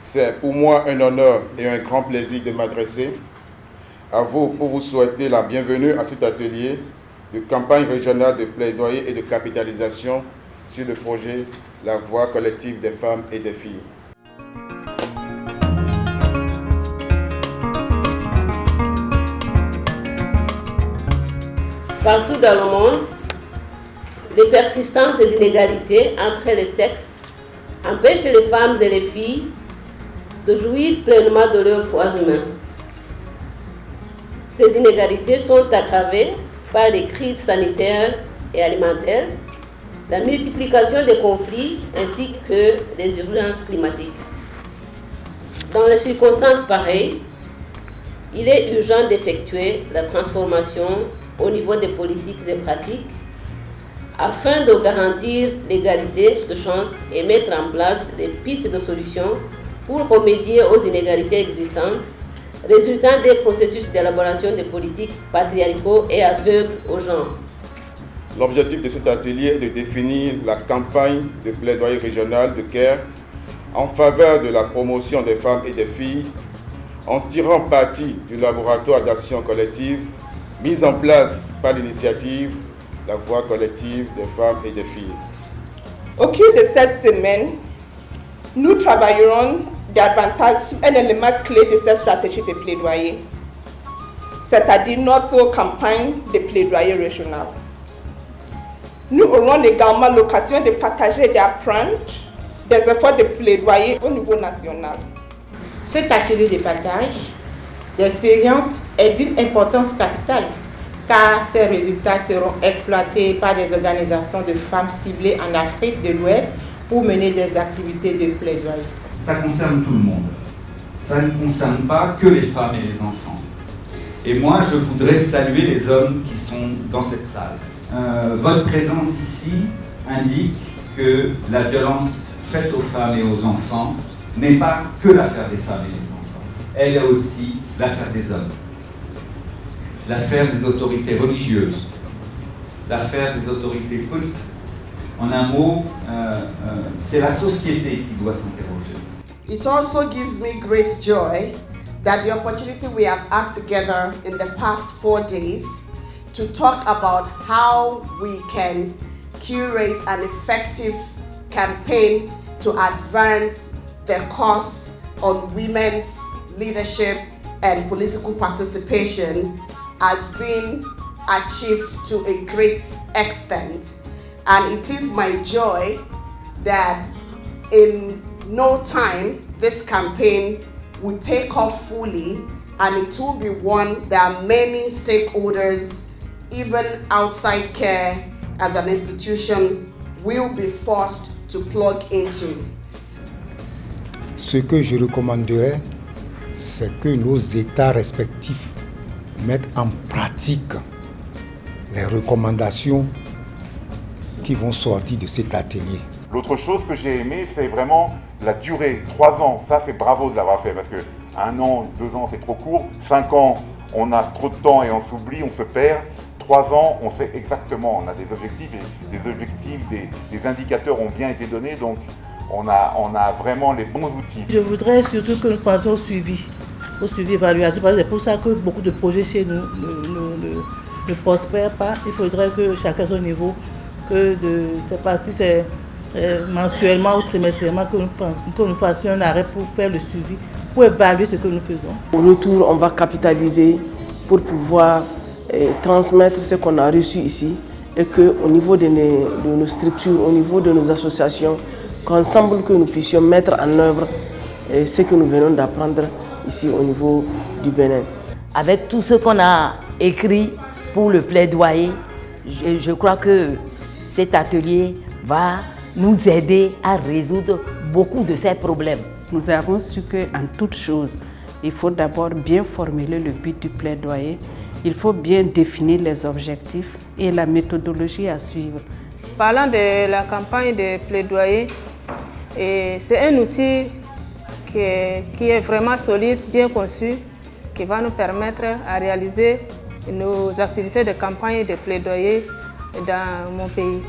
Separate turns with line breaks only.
C'est pour moi un honneur et un grand plaisir de m'adresser à vous pour vous souhaiter la bienvenue à cet atelier de campagne régionale de plaidoyer et de capitalisation sur le projet La Voix collective des femmes et des filles.
Partout dans le monde, les persistantes inégalités entre les sexes empêchent les femmes et les filles de jouir pleinement de leurs droits humains. Ces inégalités sont aggravées par les crises sanitaires et alimentaires, la multiplication des conflits ainsi que les urgences climatiques. Dans les circonstances pareilles, il est urgent d'effectuer la transformation au niveau des politiques et pratiques afin de garantir l'égalité de chances et mettre en place des pistes de solutions pour remédier aux inégalités existantes résultant des processus d'élaboration des politiques patriarcaux et aveugles au genre.
L'objectif de cet atelier est de définir la campagne de plaidoyer régional de CARE en faveur de la promotion des femmes et des filles en tirant parti du laboratoire d'action collective mis en place par l'initiative La Voix collective des femmes et des filles.
Au cours de cette semaine, nous travaillerons davantage sur un élément clé de cette stratégie de plaidoyer, c'est-à-dire notre campagne de plaidoyer régional. Nous aurons également l'occasion de partager et d'apprendre des efforts de plaidoyer au niveau national.
Cet atelier de partage d'expérience est d'une importance capitale car ces résultats seront exploités par des organisations de femmes ciblées en Afrique de l'Ouest pour mener des activités de plaidoyer.
Ça concerne tout le monde. Ça ne concerne pas que les femmes et les enfants. Et moi, je voudrais saluer les hommes qui sont dans cette salle. Votre présence ici indique que la violence faite aux femmes et aux enfants n'est pas que l'affaire des femmes et des enfants. Elle est aussi l'affaire des hommes. L'affaire des autorités religieuses, l'affaire des autorités politiques. En un mot, c'est la société qui doit s'interroger.
It also gives me great joy that the opportunity we have had together in the past 4 days to talk about how we can curate an effective campaign to advance the cause on women's leadership and political participation has been achieved to a great extent. And it is my joy that in no time this campaign will take off fully, and it will be one that many stakeholders, even outside CARE as an institution, will be forced to plug into.
Ce que je recommanderais, c'est que nos États respectifs mettent en pratique les recommandations qui vont sortir de cet atelier.
L'autre chose que j'ai aimé, c'est vraiment la durée. 3 ans, ça c'est bravo de l'avoir fait, parce que 1 an, 2 ans c'est trop court. 5 ans, on a trop de temps et on s'oublie, on se perd. 3 ans, on sait exactement, on a des objectifs, et des indicateurs ont bien été donnés, donc on a vraiment les bons outils.
Je voudrais surtout que nous pensions au suivi évaluation, parce que c'est pour ça que beaucoup de projets chez nous ne prospèrent pas. Il faudrait que chacun à son niveau, que je ne sais pas si c'est mensuellement ou trimestriellement, que nous fassions un arrêt pour faire le suivi, pour évaluer ce que nous faisons.
Au retour, on va capitaliser pour pouvoir transmettre ce qu'on a reçu ici, et qu'au niveau de nos structures, au niveau de nos associations, qu'ensemble que nous puissions mettre en œuvre ce que nous venons d'apprendre ici au niveau du Bénin.
Avec tout ce qu'on a écrit pour le plaidoyer, je crois que cet atelier va nous aider à résoudre beaucoup de ces problèmes.
Nous avons su qu'en toute chose, il faut d'abord bien formuler le but du plaidoyer, il faut bien définir les objectifs et la méthodologie à suivre.
Parlant de la campagne de plaidoyer, c'est un outil qui est vraiment solide, bien conçu, qui va nous permettre à réaliser nos activités de campagne de plaidoyer dans mon pays.